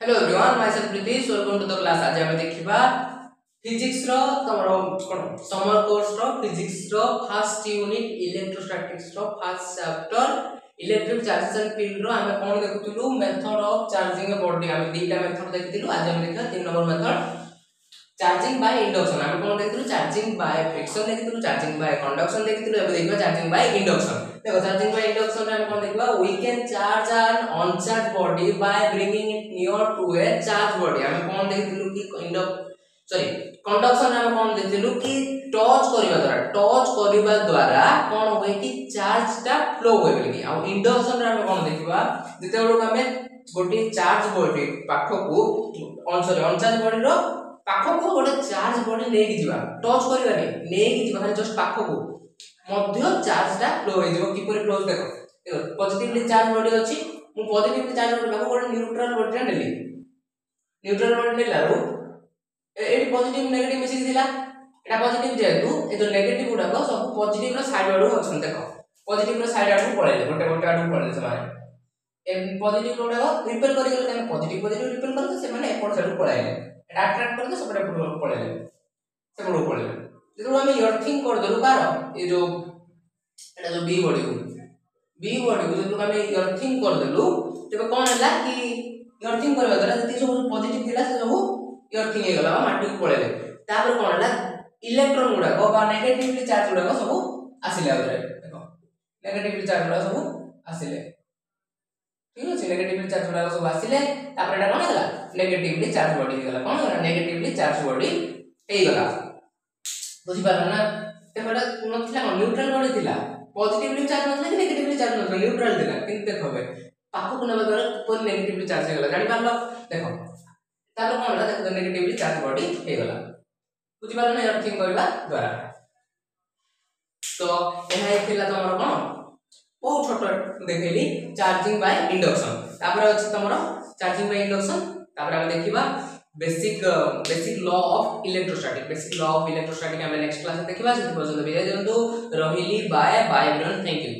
Hello everyone myself Pritish welcome to the class. आज हम देखिबा फिजिक्स रो तमरो कोन समर कोर्स रो फिजिक्स रो फर्स्ट यूनिट इलेक्ट्रोस्टैटिक्स रो first chapter electric charges and field रो हम कोन देखुतलु method of charging a body. हम दीटा मेथड देखितलु। आज हम देखा 3 number method charging by induction. हम कोन देखितलु चार्जिंग बाय फ्रिक्शन देखितलु, चार्जिंग बाय कंडक्शन देखितलु। अब देखबा चार्जिंग बाय इंडक्शन। देखो चार्जिंग बाय इंडक्शन रे हम कोन देखबा we can charge an uncharge body by bringing it near to a charge body. हम कोन देखितलु कि कंडक्शन रे हम कोन देखितलु कि टच करिबा द्वारा कोन होय कि चार्ज टा फ्लो होय बोली। आ इंडक्शन रे हम कोन देखबा जते बेलु हमें गोटी चार्ज बॉडी पाखकू अनचार्ज बॉडी रो पाखकू गोटे चार्ज बॉडी लेके जीवा टच करबानी लेके जीवा खाली जस्ट पाखकू मध्य चार्ज टा फ्लो हो जीवो। किपरि फ्लो देखो देखो पॉजिटिवली चार्ज बॉडी अछि मु पॉजिटिवली चार्ज बॉडी पाखकू गोटे न्यूट्रल बॉडी नेली। न्यूट्रल बॉडी नेलारू एडी पॉजिटिव नेगेटिव मिसी दिला एटा पॉजिटिव जेतु ए जो नेगेटिव गुडा को सब पॉजिटिव रो साइड आडू अछन। देखो पॉजिटिव रो साइड आडू पळेले गोटे आडू पळेले से माने ए पॉजिटिव गुडा को रिपेल करि गेले तने पॉजिटिव रिपेल करते से माने एपड साइड पळाइले एटा अट्रैक्ट करते सबटे पळेले से बडो पळेले। जेतु हम अर्थिंग कर दलु कार ए जो एटा जो बी बॉडी को जेतु हम अर्थिंग कर दलु तबे कोन हला कि अर्थिंग करबा द्वारा जति सब पॉजिटिव थिला से सब अर्थिंग हे गला माटी को पळेले। तापर कोन हला इलेक्ट्रॉन गुडा को बा नेगेटिवली चार्ज गुडा को सब आसिले आउरे। देखो नेगेटिवली चार्ज गुडा सब आसिले ठीक अछि। नेगेटिवली चार्ज गुडा सब आसिले तापर एटा कोन हला नेगेटिवली चार्ज बॉडी हे गला। कोन हला नेगेटिवली चार्ज बॉडी हे गला बुझि पारला ना। तेबेटा नथिला न्यूट्रल बॉडी थिला पॉजिटिवली चार्ज नथिला कि नेगेटिवली चार्ज नथिला न्यूट्रल थिला किंतु देखो बे पाखो को नबा द्वारा ऊपर नेगेटिवली चार्ज हे गला जानि पारलो। देखो तापर कोन हला देखो नेगेटिवली चार्ज बॉडी हे गला बुझि पारला ना अर्थिंग करबा द्वारा। तो एहा थिला तमरो कोन बहुत छोट देखैली चार्जिंग बाय इंडक्शन। तापर अछि तमरो चार्जिंग बाय इंडक्शन। तापर हम देखिबा बेसिक लॉ ऑफ इलेक्ट्रोस्टैटिक हम नेक्स्ट क्लास में देखिबा। से पर्यंत विदाय दियंतु रहिली bye bye everyone thank you.